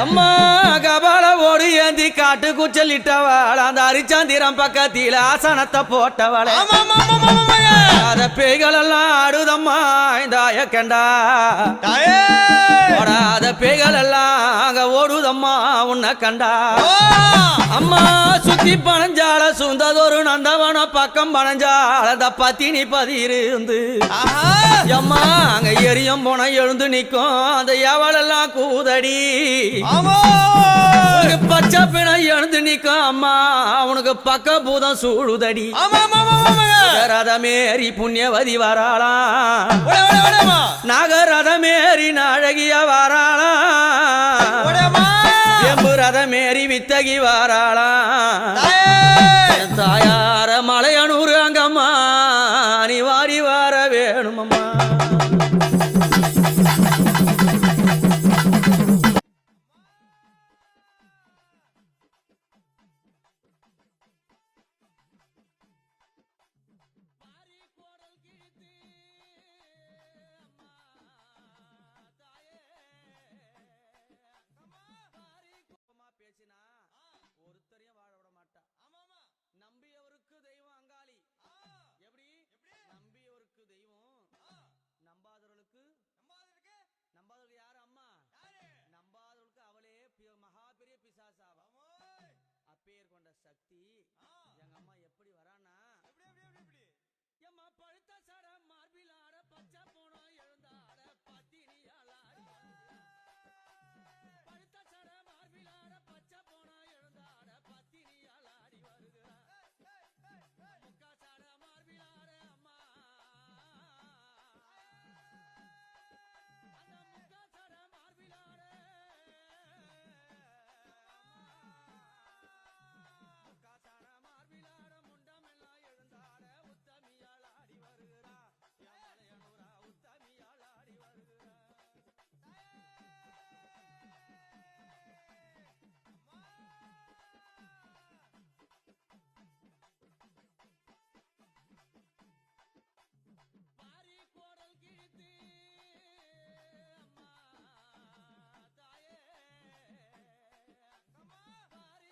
அம்மா கபால ஓடு ஏந்தி காட்டு குச்சலிட்டவள் அந்த அரிச்சந்திரம் பக்கத்தில ஆசனத்தை போட்டவளே அத பேய்கள் எல்லாம் ஆடுதம்மா இந்த ஆயக்கண்டா ஓடாத பேய்கள் எல்லாம் அங்க ஓடுதம்மா உன்னை கண்டா அம்மா சுத்தி பனஞ்சால சுந்ததொரு நந்தவன பக்கம் பனஞ்சால அந்த பத்தினி பதிருந்து அம்மா அங்க எரியும் போன எழுந்து நிக்கும் அந்த எவளெல்லாம் கூதடி பச்சை பிணை எழுந்து நிக்கும் அம்மா அவனுக்கு பக்க பூதம் சூழுதடி ரதமேறி புண்ணியவதி வராளாம் நாகரதமேறி நாழகிய வராளாம் எம்பு ரதமேறி வித்தகி வாராளாம் தாயார மலையனூர் அங்கம்மா நீ வாரி வார வேணுமம்மா ஒருத்தரையும் வாழ விட மாட்டா நம்பியவருக்கு தெய்வம் அங்காளி எப்படி நம்பியவருக்கு தெய்வம் நம்பாதவர்களுக்கு யாரு அம்மா நம்பாதவர்களுக்கு அவளே மகா பெரிய பிசாசாவா அப்பேர் கொண்ட சக்தி எங்க அம்மா எப்படி வரானா எம்மா பழுத்த சடம்மா